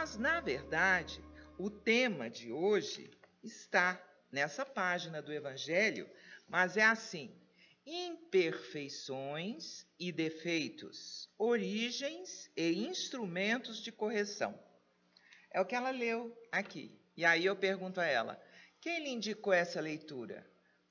Mas, na verdade, o tema de hoje está nessa página do Evangelho, mas é assim: imperfeições e defeitos, origens e instrumentos de correção. É o que ela leu aqui. E aí eu pergunto a ela: quem lhe indicou essa leitura?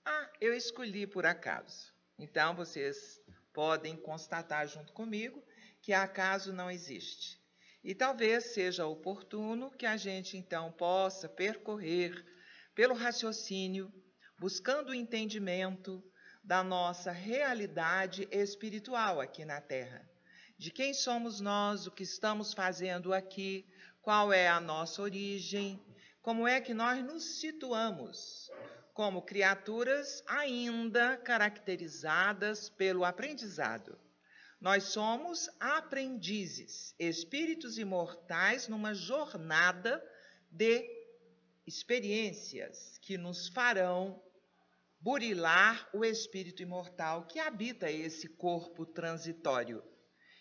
Ah, eu escolhi por acaso. Então vocês podem constatar junto comigo que acaso não existe. E talvez seja oportuno que a gente então possa percorrer pelo raciocínio, buscando o entendimento da nossa realidade espiritual aqui na Terra. De quem somos nós, o que estamos fazendo aqui, qual é a nossa origem, como é que nós nos situamos como criaturas ainda caracterizadas pelo aprendizado. Nós somos aprendizes, espíritos imortais numa jornada de experiências que nos farão burilar o espírito imortal que habita esse corpo transitório.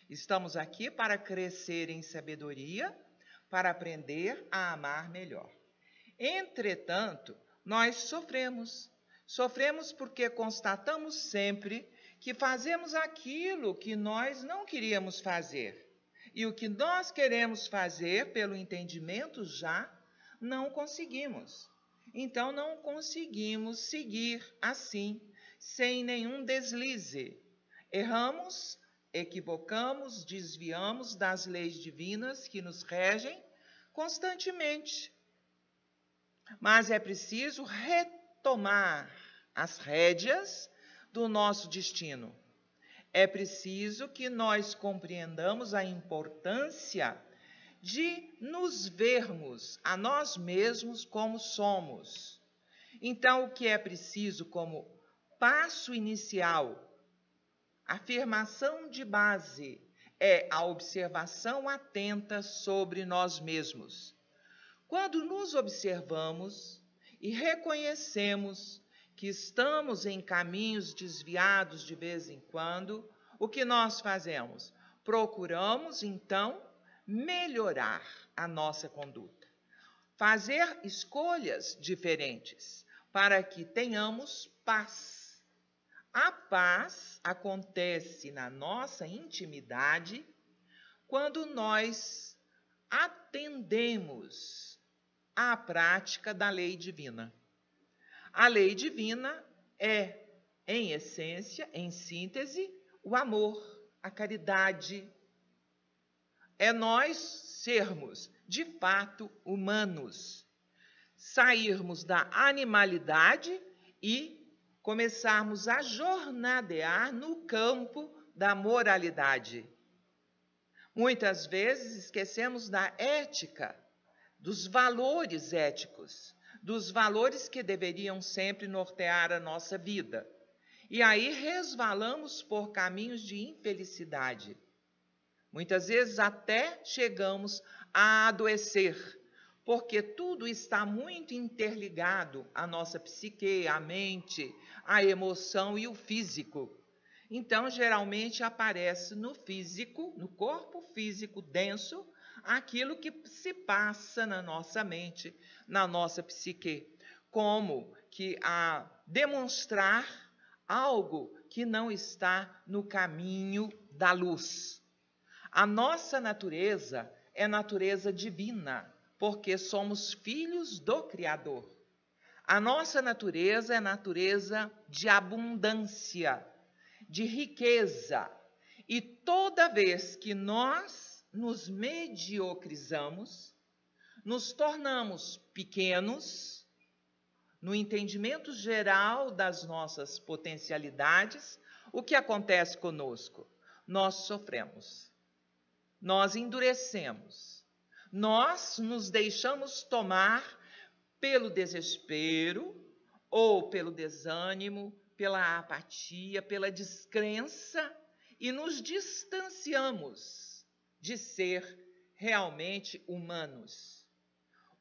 Estamos aqui para crescer em sabedoria, para aprender a amar melhor. Entretanto, nós sofremos porque constatamos sempre que fazemos aquilo que nós não queríamos fazer. E o que nós queremos fazer, pelo entendimento já, não conseguimos. Então, não conseguimos seguir assim, sem nenhum deslize. Erramos, equivocamos, desviamos das leis divinas que nos regem constantemente. Mas é preciso retomar as rédeas do nosso destino. É preciso que nós compreendamos a importância de nos vermos a nós mesmos como somos. Então, o que é preciso como passo inicial, afirmação de base, é a observação atenta sobre nós mesmos. Quando nos observamos e reconhecemos que estamos em caminhos desviados de vez em quando, o que nós fazemos? Procuramos, então, melhorar a nossa conduta. Fazer escolhas diferentes para que tenhamos paz. A paz acontece na nossa intimidade quando nós atendemos à prática da lei divina. A lei divina é, em essência, em síntese, o amor, a caridade. É nós sermos, de fato, humanos. Sairmos da animalidade e começarmos a jornadear no campo da moralidade. Muitas vezes esquecemos da ética, dos valores éticos, dos valores que deveriam sempre nortear a nossa vida. E aí resvalamos por caminhos de infelicidade. Muitas vezes até chegamos a adoecer, porque tudo está muito interligado à nossa psique, à mente, à emoção e o físico. Então, geralmente aparece no físico, no corpo físico denso, aquilo que se passa na nossa mente, na nossa psique, como que a demonstrar algo que não está no caminho da luz. A nossa natureza é natureza divina, porque somos filhos do Criador. A nossa natureza é natureza de abundância, de riqueza. E toda vez que nós nos mediocrizamos, nos tornamos pequenos, no entendimento geral das nossas potencialidades, o que acontece conosco? Nós sofremos, nós endurecemos, nós nos deixamos tomar pelo desespero, ou pelo desânimo, pela apatia, pela descrença, e nos distanciamos de ser realmente humanos.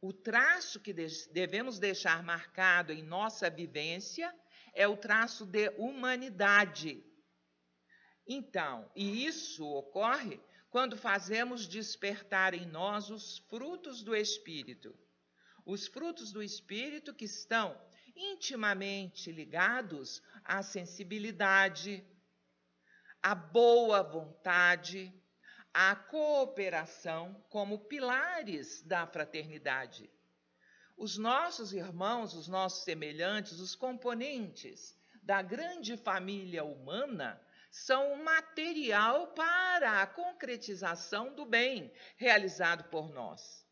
O traço que devemos deixar marcado em nossa vivência é o traço de humanidade. Então, e isso ocorre quando fazemos despertar em nós os frutos do Espírito. Os frutos do Espírito que estão intimamente ligados à sensibilidade, à boa vontade, à cooperação como pilares da fraternidade. Os nossos irmãos, os nossos semelhantes, os componentes da grande família humana são um material para a concretização do bem realizado por nós.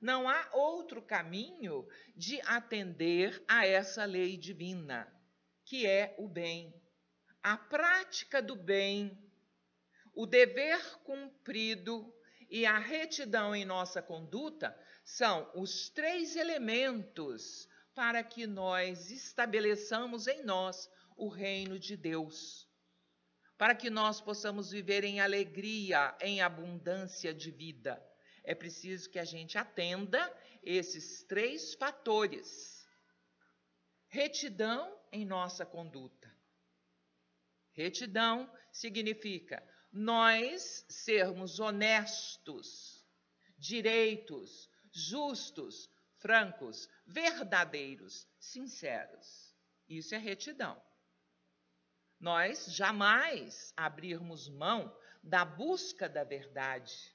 Não há outro caminho de atender a essa lei divina, que é o bem. A prática do bem, o dever cumprido e a retidão em nossa conduta são os 3 elementos para que nós estabeleçamos em nós o reino de Deus, para que nós possamos viver em alegria, em abundância de vida. É preciso que a gente atenda esses 3 fatores. Retidão em nossa conduta. Retidão significa nós sermos honestos, direitos, justos, francos, verdadeiros, sinceros. Isso é retidão. Nós jamais abrirmos mão da busca da verdade,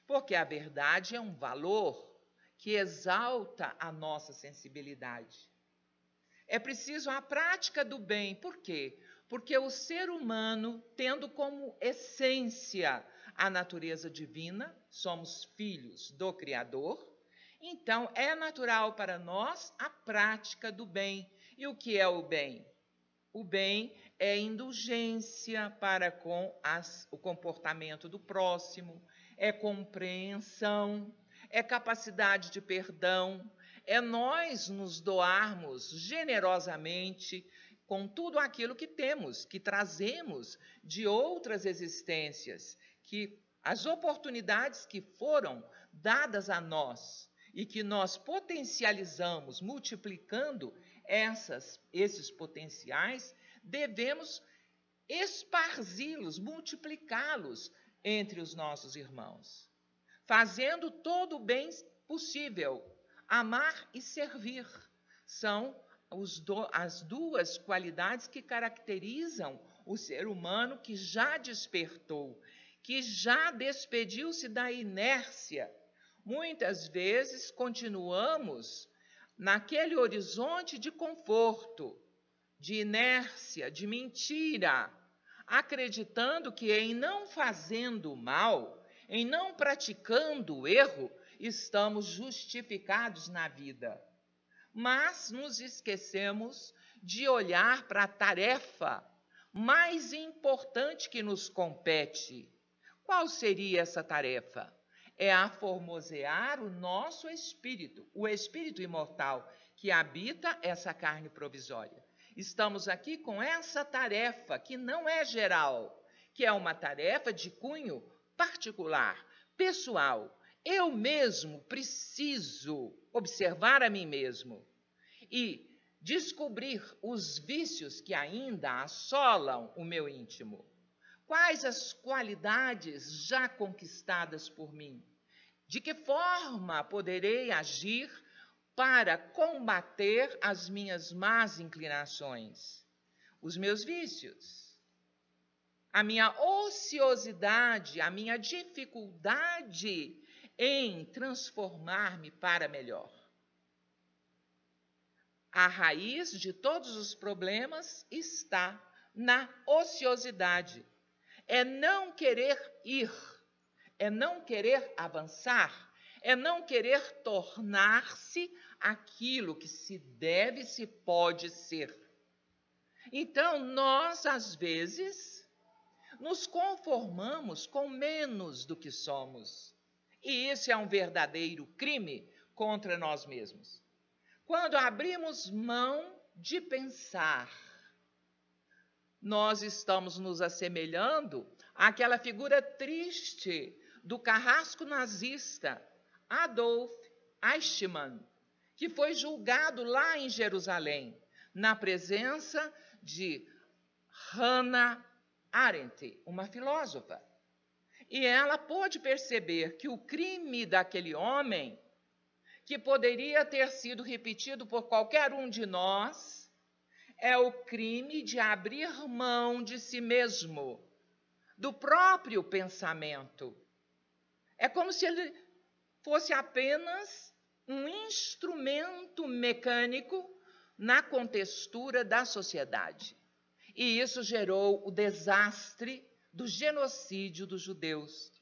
porque a verdade é um valor que exalta a nossa sensibilidade. É preciso a prática do bem. Por quê? Porque o ser humano, tendo como essência a natureza divina, somos filhos do Criador, então é natural para nós a prática do bem. E o que é o bem? O bem é indulgência para com o comportamento do próximo, é compreensão, é capacidade de perdão, é nós nos doarmos generosamente com tudo aquilo que temos, que trazemos de outras existências, que as oportunidades que foram dadas a nós e que nós potencializamos, multiplicando esses potenciais, devemos esparzi-los, multiplicá-los entre os nossos irmãos, fazendo todo o bem possível. Amar e servir são as 2 qualidades que caracterizam o ser humano que já despertou, que já despediu-se da inércia. Muitas vezes continuamos naquele horizonte de conforto, de inércia, de mentira, acreditando que em não fazendo mal, em não praticando o erro, estamos justificados na vida. Mas nos esquecemos de olhar para a tarefa mais importante que nos compete. Qual seria essa tarefa? É aformosear o nosso espírito, o espírito imortal que habita essa carne provisória. Estamos aqui com essa tarefa que não é geral, que é uma tarefa de cunho particular, pessoal. Eu mesmo preciso observar a mim mesmo e descobrir os vícios que ainda assolam o meu íntimo. Quais as qualidades já conquistadas por mim? De que forma poderei agir para combater as minhas más inclinações, os meus vícios, a minha ociosidade, a minha dificuldade em transformar-me para melhor? A raiz de todos os problemas está na ociosidade. É não querer ir, é não querer avançar, é não querer tornar-se aquilo que se deve, se pode ser. Então, nós, às vezes, nos conformamos com menos do que somos. E isso é um verdadeiro crime contra nós mesmos. Quando abrimos mão de pensar, nós estamos nos assemelhando àquela figura triste do carrasco nazista, Adolf Eichmann, que foi julgado lá em Jerusalém, na presença de Hannah Arendt, uma filósofa. E ela pôde perceber que o crime daquele homem, que poderia ter sido repetido por qualquer um de nós, é o crime de abrir mão de si mesmo, do próprio pensamento. É como se ele fosse apenas um instrumento mecânico na contextura da sociedade. E isso gerou o desastre do genocídio dos judeus.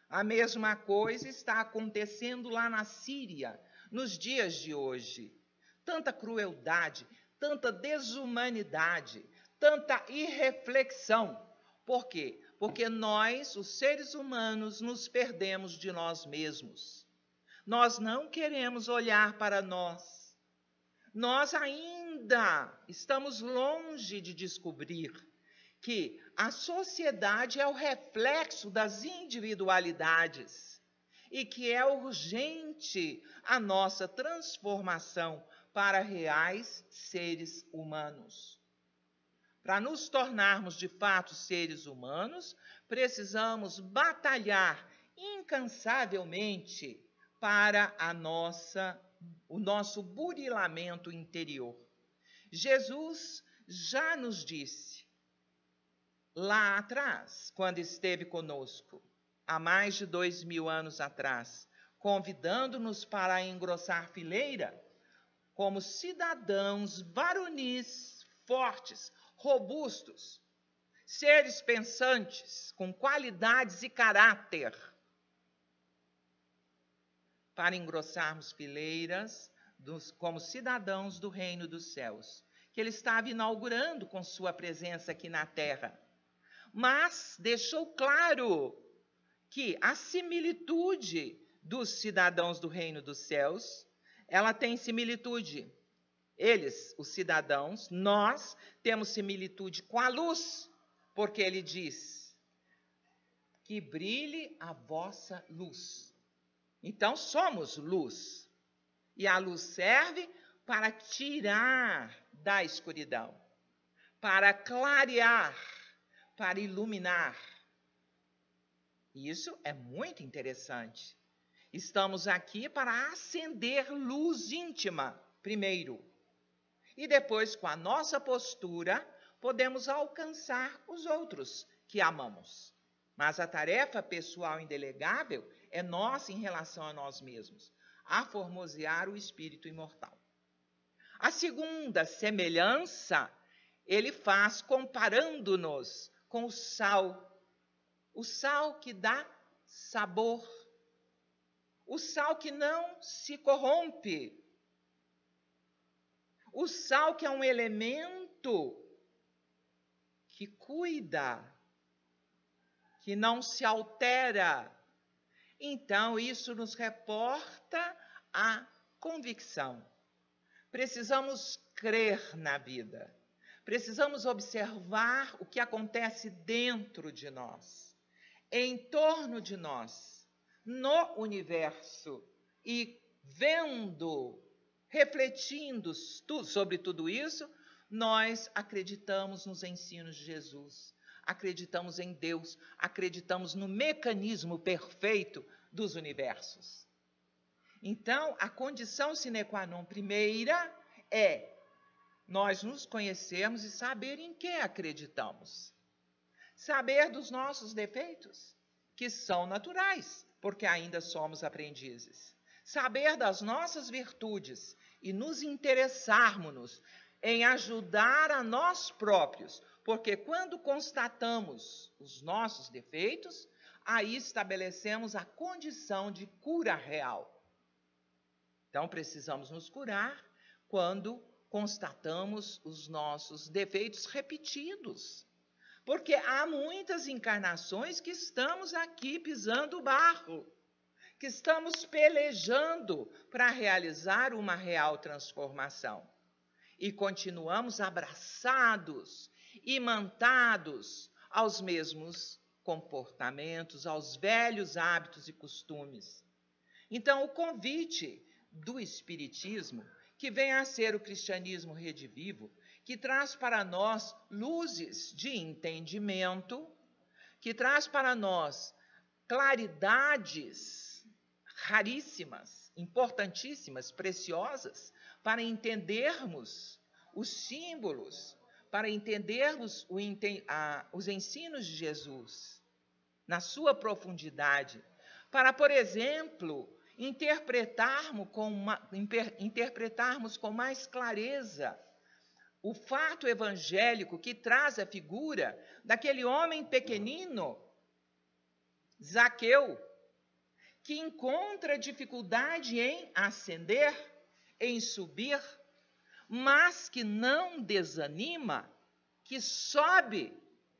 A mesma coisa está acontecendo lá na Síria, nos dias de hoje. Tanta crueldade, tanta desumanidade, tanta irreflexão. Por quê? Porque nós, os seres humanos, nos perdemos de nós mesmos. Nós não queremos olhar para nós. Nós ainda estamos longe de descobrir que a sociedade é o reflexo das individualidades e que é urgente a nossa transformação para reais seres humanos. Para nos tornarmos de fato seres humanos, precisamos batalhar incansavelmente para o nosso burilamento interior. Jesus já nos disse, lá atrás, quando esteve conosco, há mais de 2000 anos atrás, convidando-nos para engrossar fileira, como cidadãos varonis, fortes, robustos, seres pensantes, com qualidades e caráter, para engrossarmos fileiras como cidadãos do reino dos céus, que ele estava inaugurando com sua presença aqui na terra. Mas deixou claro que a similitude dos cidadãos do reino dos céus, ela tem similitude. Eles, os cidadãos, nós temos similitude com a luz, porque ele diz que brilhe a vossa luz. Então, somos luz. E a luz serve para tirar da escuridão, para clarear, para iluminar. Isso é muito interessante. Estamos aqui para acender luz íntima, primeiro. E depois, com a nossa postura, podemos alcançar os outros que amamos. Mas a tarefa pessoal indelegável é nossa em relação a nós mesmos, a formosear o espírito imortal. A segunda semelhança, ele faz comparando-nos com o sal que dá sabor, o sal que não se corrompe, o sal que é um elemento que cuida, que não se altera. Então, isso nos reporta a convicção. Precisamos crer na vida. Precisamos observar o que acontece dentro de nós, em torno de nós, no universo. E vendo, refletindo sobre tudo isso, nós acreditamos nos ensinos de Jesus. Acreditamos em Deus, acreditamos no mecanismo perfeito dos universos. Então, a condição sine qua non primeira é nós nos conhecermos e saber em que acreditamos. Saber dos nossos defeitos, que são naturais, porque ainda somos aprendizes. Saber das nossas virtudes e nos interessarmos em ajudar a nós próprios, porque quando constatamos os nossos defeitos, aí estabelecemos a condição de cura real. Então, precisamos nos curar quando constatamos os nossos defeitos repetidos. Porque há muitas encarnações que estamos aqui pisando o barro, que estamos pelejando para realizar uma real transformação. E continuamos abraçados, imantados aos mesmos comportamentos, aos velhos hábitos e costumes. Então, o convite do Espiritismo, que vem a ser o cristianismo redivivo, que traz para nós luzes de entendimento, que traz para nós claridades raríssimas, importantíssimas, preciosas, para entendermos os símbolos, para entendermos os ensinos de Jesus na sua profundidade, para, por exemplo, interpretarmos com mais clareza o fato evangélico que traz a figura daquele homem pequenino, Zaqueu, que encontra dificuldade em ascender, em subir, mas que não desanima, que sobe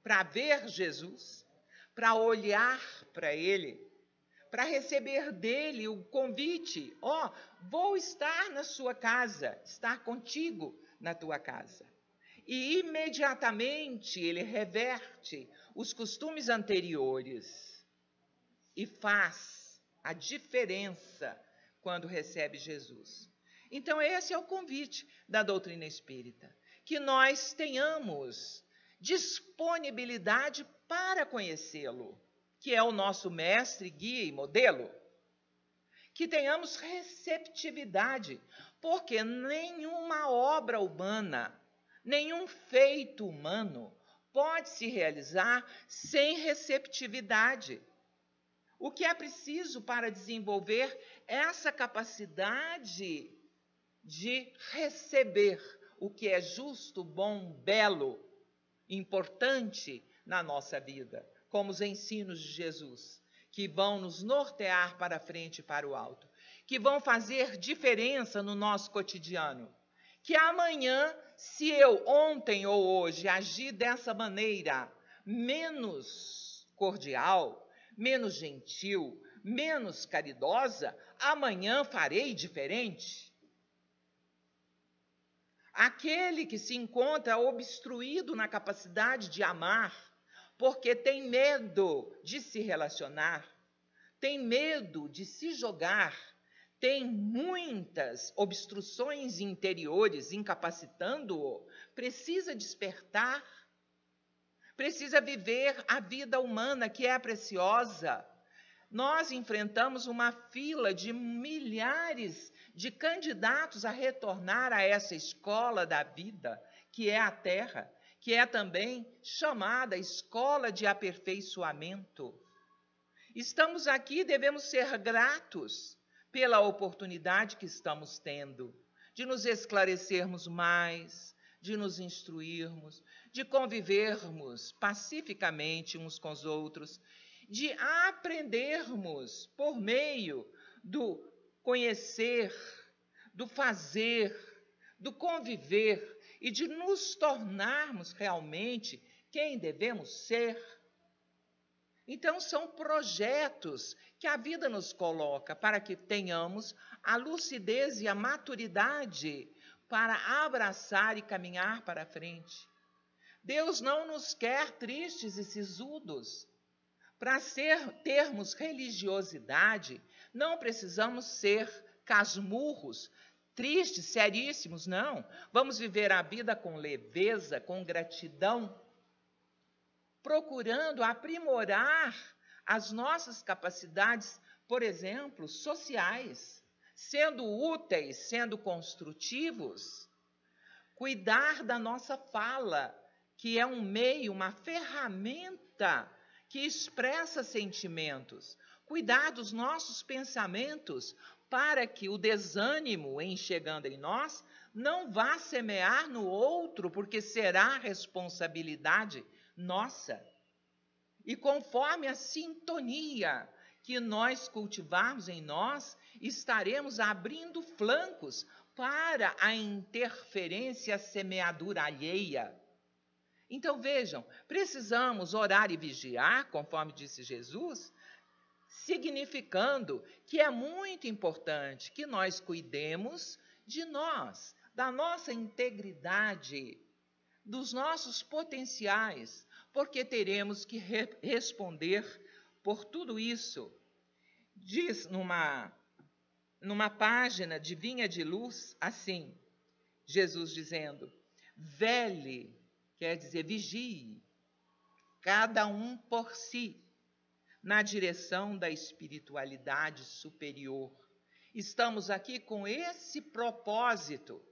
para ver Jesus, para olhar para ele, para receber dele o convite: vou estar na sua casa, estar contigo na tua casa. E imediatamente ele reverte os costumes anteriores e faz a diferença quando recebe Jesus. Então, esse é o convite da doutrina espírita, que nós tenhamos disponibilidade para conhecê-lo, que é o nosso mestre, guia e modelo. Que tenhamos receptividade, porque nenhuma obra humana, nenhum feito humano pode se realizar sem receptividade. O que é preciso para desenvolver essa capacidade de receber o que é justo, bom, belo, importante na nossa vida, como os ensinos de Jesus, que vão nos nortear para frente e para o alto, que vão fazer diferença no nosso cotidiano. Que amanhã, se eu ontem ou hoje agir dessa maneira menos cordial, menos gentil, menos caridosa, amanhã farei diferente. Aquele que se encontra obstruído na capacidade de amar, porque tem medo de se relacionar, tem medo de se jogar, tem muitas obstruções interiores incapacitando-o, precisa despertar, precisa viver a vida humana que é preciosa. Nós enfrentamos uma fila de milhares de candidatos a retornar a essa escola da vida, que é a Terra, que é também chamada escola de aperfeiçoamento. Estamos aqui e devemos ser gratos pela oportunidade que estamos tendo de nos esclarecermos mais, de nos instruirmos, de convivermos pacificamente uns com os outros, de aprendermos por meio do conhecer, do fazer, do conviver e de nos tornarmos realmente quem devemos ser. Então, são projetos que a vida nos coloca para que tenhamos a lucidez e a maturidade para abraçar e caminhar para frente. Deus não nos quer tristes e sisudos. Para termos religiosidade, não precisamos ser casmurros, tristes, seríssimos, não. Vamos viver a vida com leveza, com gratidão, procurando aprimorar as nossas capacidades, por exemplo, sociais, sendo úteis, sendo construtivos, cuidar da nossa fala, que é um meio, uma ferramenta que expressa sentimentos, cuidar dos nossos pensamentos, para que o desânimo em chegando em nós não vá semear no outro, porque será responsabilidade nossa. E conforme a sintonia que nós cultivarmos em nós, estaremos abrindo flancos para a interferência, a semeadura alheia. Então, vejam, precisamos orar e vigiar, conforme disse Jesus, significando que é muito importante que nós cuidemos de nós, da nossa integridade, dos nossos potenciais, porque teremos que responder por tudo isso. Diz numa página de Vinha de Luz, assim, Jesus dizendo: vele, quer dizer, vigie, cada um por si, na direção da espiritualidade superior. Estamos aqui com esse propósito.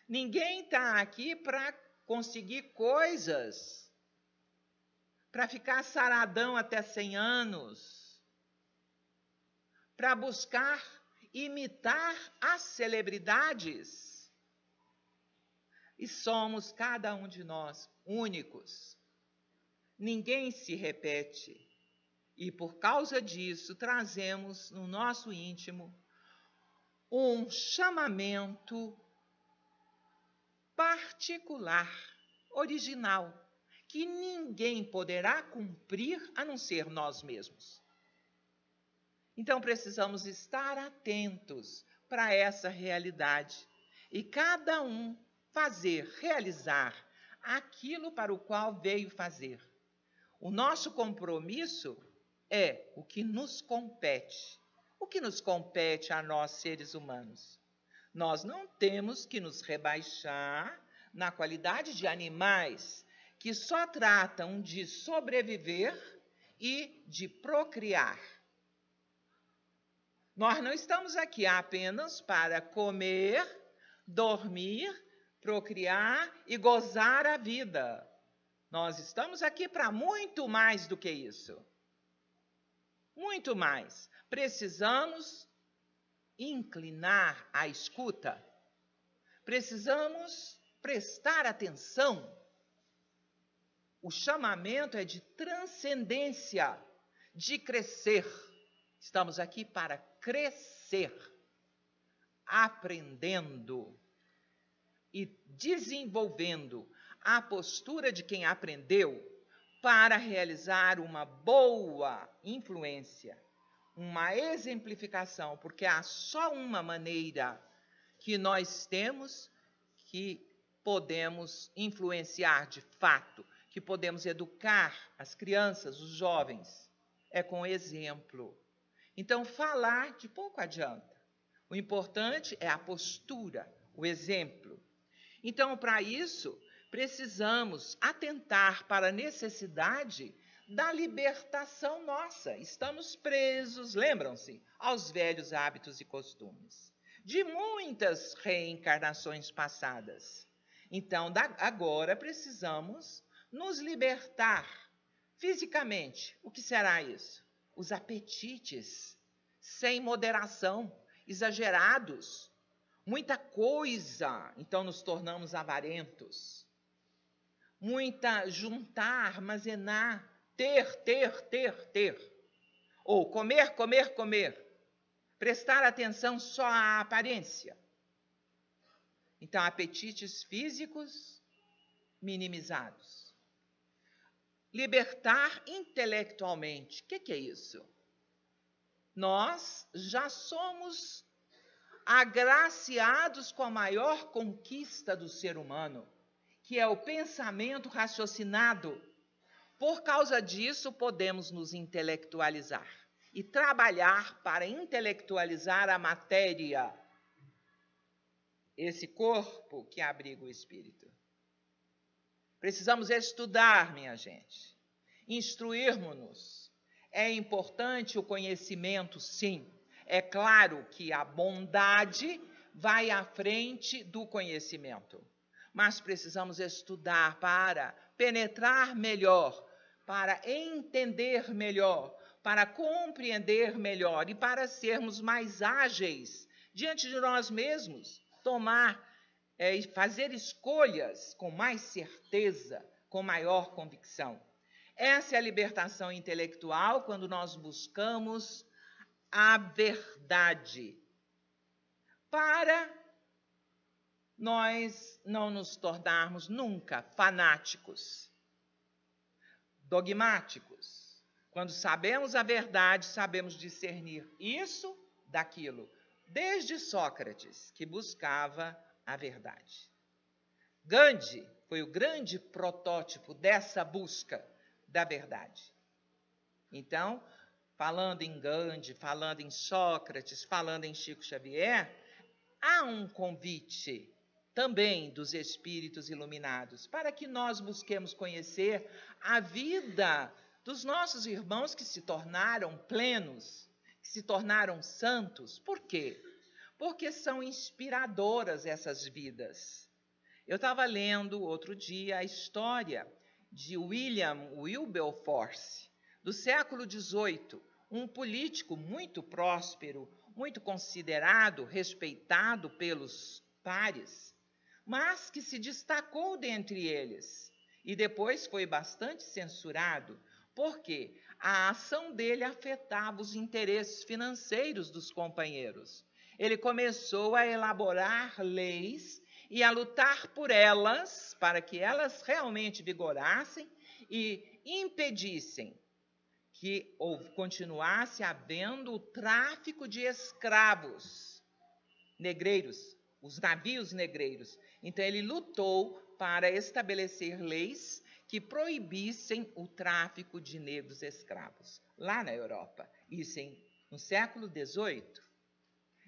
Ninguém está aqui para conseguir coisas, para ficar saradão até 100 anos, para buscar imitar as celebridades. E somos, cada um de nós, únicos. Ninguém se repete. E por causa disso, trazemos no nosso íntimo um chamamento particular, original, que ninguém poderá cumprir a não ser nós mesmos. Então, precisamos estar atentos para essa realidade e cada um realizar aquilo para o qual veio fazer. O nosso compromisso é o que nos compete. O que nos compete a nós, seres humanos? Nós não temos que nos rebaixar na qualidade de animais que só tratam de sobreviver e de procriar. Nós não estamos aqui apenas para comer, dormir, procriar e gozar a vida. Nós estamos aqui para muito mais do que isso. Muito mais. Precisamos inclinar a escuta. Precisamos prestar atenção. O chamamento é de transcendência, de crescer. Estamos aqui para crescer, aprendendo e desenvolvendo a postura de quem aprendeu para realizar uma boa influência, uma exemplificação, porque há só uma maneira que nós temos que podemos influenciar de fato, que podemos educar as crianças, os jovens, é com exemplo. Então, falar de pouco adianta. O importante é a postura, o exemplo. Então, para isso, precisamos atentar para a necessidade da libertação nossa. Estamos presos, lembram-se, aos velhos hábitos e costumes de muitas reencarnações passadas. Então, agora precisamos nos libertar fisicamente. O que será isso? Os apetites sem moderação, exagerados, muita coisa, então nos tornamos avarentos. Muita juntar, armazenar, ter. Ou comer. Prestar atenção só à aparência. Então, apetites físicos minimizados. Libertar intelectualmente. O que é isso? Nós já somos agraciados com a maior conquista do ser humano, que é o pensamento raciocinado. Por causa disso, podemos nos intelectualizar e trabalhar para intelectualizar a matéria, esse corpo que abriga o espírito. Precisamos estudar, minha gente, instruirmos-nos. É importante o conhecimento, sim. É claro que a bondade vai à frente do conhecimento. Mas precisamos estudar para penetrar melhor, para entender melhor, para compreender melhor e para sermos mais ágeis diante de nós mesmos, fazer escolhas com mais certeza, com maior convicção. Essa é a libertação intelectual quando nós buscamos a verdade, para nós não nos tornarmos nunca fanáticos, dogmáticos. Quando sabemos a verdade, sabemos discernir isso daquilo. Desde Sócrates, que buscava a verdade. Gandhi foi o grande protótipo dessa busca da verdade. Então, falando em Gandhi, falando em Sócrates, falando em Chico Xavier, há um convite também dos espíritos iluminados, para que nós busquemos conhecer a vida dos nossos irmãos que se tornaram plenos, que se tornaram santos. Por quê? Porque são inspiradoras essas vidas. Eu estava lendo outro dia a história de William Wilberforce, do século XVIII, um político muito próspero, muito considerado, respeitado pelos pares, mas que se destacou dentre eles e depois foi bastante censurado, porque a ação dele afetava os interesses financeiros dos companheiros. Ele começou a elaborar leis e a lutar por elas, para que elas realmente vigorassem e impedissem que continuasse havendo o tráfico de escravos negreiros, os navios negreiros. Então, ele lutou para estabelecer leis que proibissem o tráfico de negros escravos, lá na Europa, isso no século XVIII.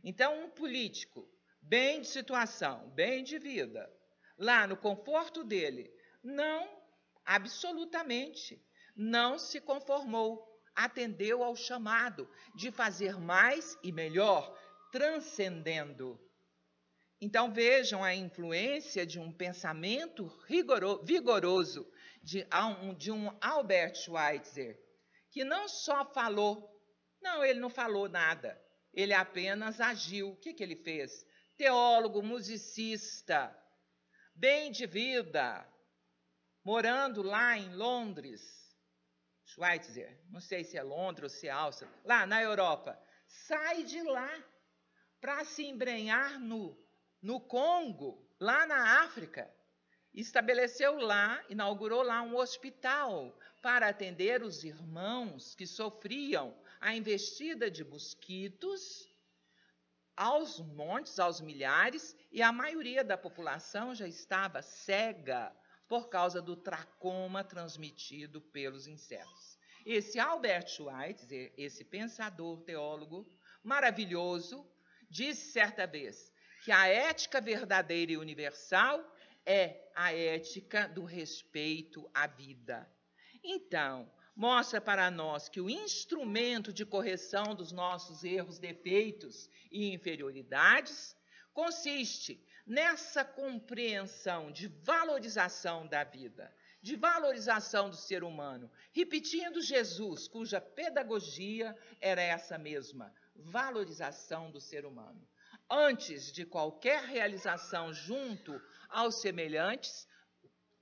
Então, um político bem de situação, bem de vida, lá no conforto dele, absolutamente, não se conformou, atendeu ao chamado de fazer mais e melhor, transcendendo. Então, vejam a influência de um pensamento vigoroso de um Albert Schweitzer, que não só falou, ele não falou nada, ele apenas agiu. O que ele fez? Teólogo, musicista, bem de vida, morando lá em Londres, Schweitzer, não sei se é Londres ou se é Áustria, lá na Europa, sai de lá para se embrenhar no Congo, lá na África. Estabeleceu lá, inaugurou lá um hospital para atender os irmãos que sofriam a investida de mosquitos aos montes, aos milhares, e a maioria da população já estava cega por causa do tracoma transmitido pelos insetos. Esse Albert Schweitzer, esse pensador teólogo maravilhoso, disse certa vez que a ética verdadeira e universal é a ética do respeito à vida. Então, mostra para nós que o instrumento de correção dos nossos erros, defeitos e inferioridades consiste nessa compreensão de valorização da vida, de valorização do ser humano, repetindo Jesus, cuja pedagogia era essa mesma, valorização do ser humano. Antes de qualquer realização junto aos semelhantes,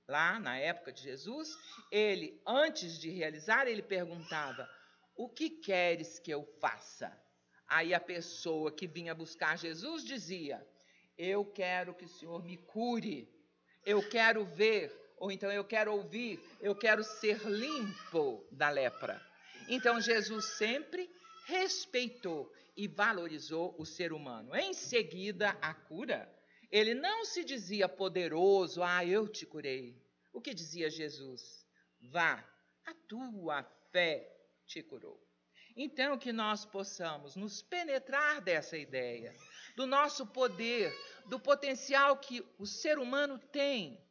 lá na época de Jesus, ele, antes de realizar, ele perguntava: o que queres que eu faça? Aí a pessoa que vinha buscar Jesus dizia: eu quero que o Senhor me cure, eu quero ver, ou então eu quero ouvir, eu quero ser limpo da lepra. Então Jesus sempre respeitou e valorizou o ser humano. Em seguida, a cura, ele não se dizia poderoso, eu te curei. O que dizia Jesus? Vá, a tua fé te curou. Então, que nós possamos nos penetrar dessa ideia, do nosso poder, do potencial que o ser humano tem,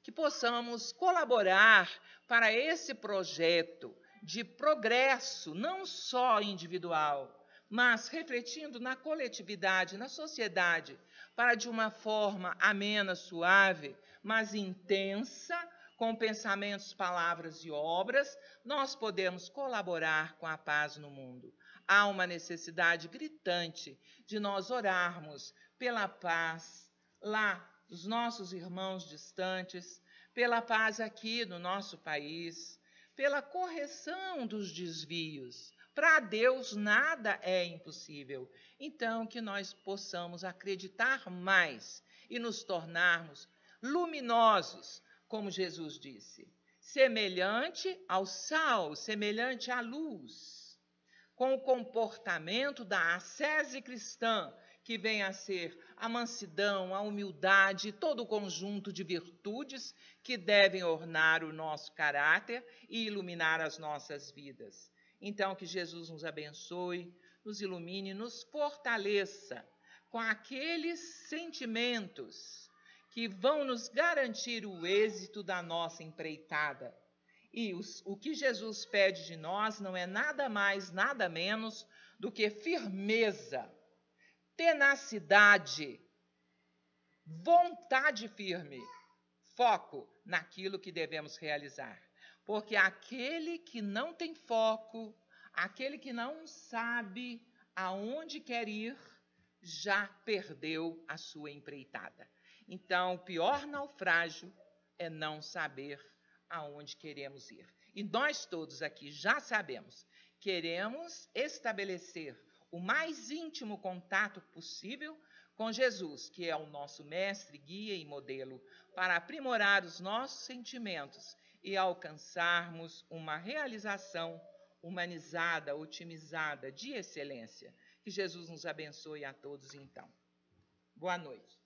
que possamos colaborar para esse projeto de progresso, não só individual, mas refletindo na coletividade, na sociedade, para de uma forma amena, suave, mas intensa, com pensamentos, palavras e obras, nós podemos colaborar com a paz no mundo. Há uma necessidade gritante de nós orarmos pela paz lá dos nossos irmãos distantes, pela paz aqui no nosso país, pela correção dos desvios. Para Deus nada é impossível. Então, que nós possamos acreditar mais e nos tornarmos luminosos, como Jesus disse, semelhante ao sal, semelhante à luz, com o comportamento da ascese cristã, que vem a ser a mansidão, a humildade, todo o conjunto de virtudes que devem ornar o nosso caráter e iluminar as nossas vidas. Então, que Jesus nos abençoe, nos ilumine, nos fortaleça com aqueles sentimentos que vão nos garantir o êxito da nossa empreitada. E o que Jesus pede de nós não é nada mais, nada menos do que firmeza, tenacidade, vontade firme, foco naquilo que devemos realizar. Porque aquele que não tem foco, aquele que não sabe aonde quer ir, já perdeu a sua empreitada. Então, o pior naufrágio é não saber aonde queremos ir. E nós todos aqui já sabemos, queremos estabelecer o mais íntimo contato possível com Jesus, que é o nosso mestre, guia e modelo, para aprimorar os nossos sentimentos e alcançarmos uma realização humanizada, otimizada, de excelência. Que Jesus nos abençoe a todos, então. Boa noite.